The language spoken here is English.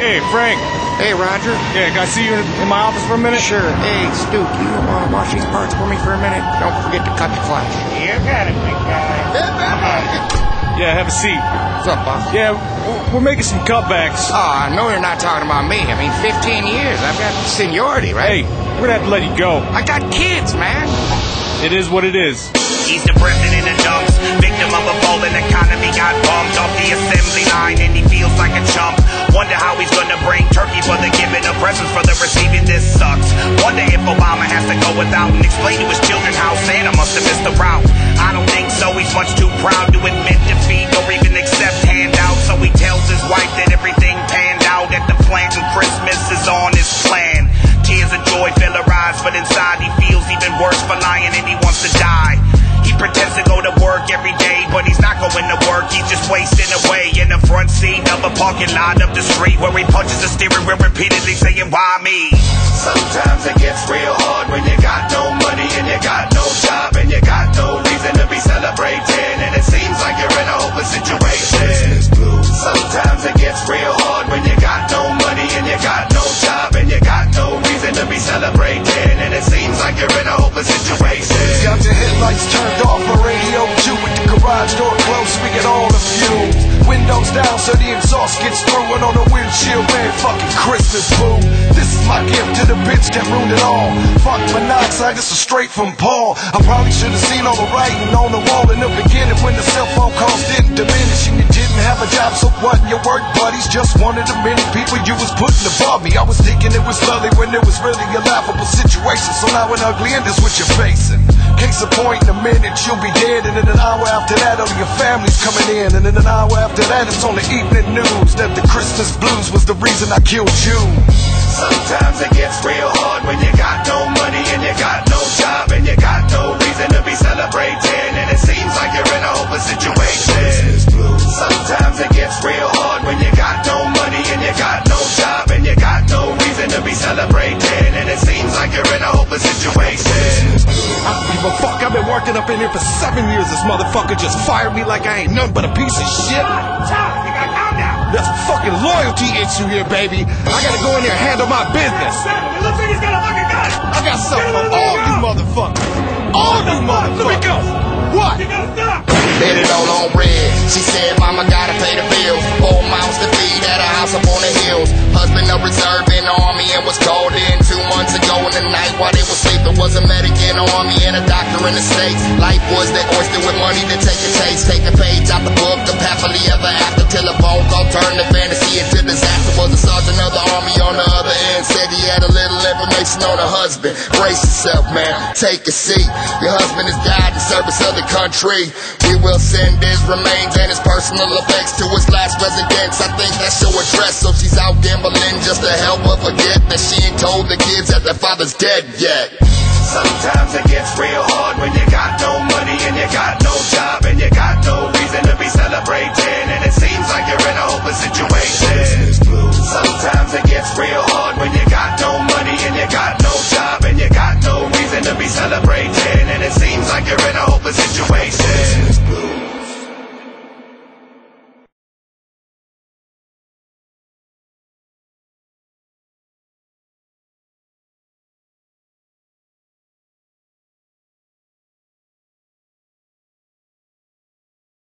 Hey, Frank. Hey, Roger. Yeah, can I see you in my office for a minute? Sure. Hey, Stu, can you wash these parts for me for a minute? Don't forget to cut the flash. You got it, big guy. Yeah, have a seat. What's up, boss? Yeah, we're making some cutbacks. Oh, I know you're not talking about me. I mean, 15 years. I've got seniority, right? Hey, we're gonna have to let you go. I got kids, man. It is what it is. He's the president of dumps, victim of a falling economy, got bumped off the assembly line and he feels like a chump. Wonder how he's gonna bring turkey for the giving of presents for the receiving. This sucks. Wonder if Obama has to go without and explain to his children how Santa must have missed the route. I don't think so, he's much too proud to admit defeat or even accept handouts. So he tells his wife that everything panned out at the plant and Christmas is on his plan. Tears of joy fill her eyes, but inside he feels even worse for lying and he wants to die. He pretends to go to work every day, but he's not going to work. He's just wasting away in the front seat of a parking lot up the street where he punches the steering wheel repeatedly saying, why me? Sometimes it gets real hard when you got no money and you got no job and you got no reason to be celebrating, and it seems like you're in a hopeless situation. Sometimes it gets real hard when you got no money and you got no job and you got no reason to be celebrating, and it seems like you're in a hopeless situation. Got your headlights turned off, my radio too, with the garage door closed, we get all the fumes. Windows down so the exhaust gets through, and on the windshield, man, fucking Christmas boo. This is my gift to the bitch that ruined it all. Fuck monoxide, this is straight from Paul. I probably should have seen all the writing on the wall in the beginning when the cell phone calls didn't diminish and you didn't have a job, so what? Your work buddies just one of the many people you was putting above me. I was thinking it was lovely when it was really a laughable situation, so now an ugly end is what you're facing. Case in point, in a minute you'll be dead, and in an hour after that all your family's coming in, and in an hour after that it's on the evening news that the Christmas blues was the reason I killed you. Sometimes it gets real hard when you got no money and you got no job and you got no reason to be celebrating, and it seems like you're in a hopeless situation. Sometimes it gets real hard when you got no money and you got no job and you got no reason to be celebrating, and it seems like you're in a hopeless situation. I don't give a fuck, I've been working up in here for 7 years. This motherfucker just fired me like I ain't nothing but a piece of shit. That's a fucking loyalty issue here, baby. I gotta go in there and handle my business. It looks like he's got a fucking gun. I got something for all you motherfuckers. All you motherfuckers. Let me go. What? You gotta stop. Bet it all on red. She said, Mama gotta pay the bills. 4 mouths to feed at a house up on the hills. Husband a reserve in the army and was called in 2 months ago in the night while they were sleeping. Was a medic in the army and a doctor in the States. Life was their oyster with money to take a taste. Take a page out the book of happily ever after, till a phone call turned the fantasy into disaster. Was a sergeant of the army on the other end. Said he had a little information on her husband. Brace yourself, man. Take a seat. Your husband has died in service of the country. We will send his remains and his personal effects to his last residence. I think that's your address, so she's out gambling just to help her forget that she ain't told the kids that their father's dead yet. Sometimes it gets real hard when you got no money and you got no job and you got no reason to be celebrating, and it seems like you're in a hopeless situation. Sometimes it gets real hard when you got no money and you got no job and you got no reason to be celebrating, and it seems like you're in a hopeless situation.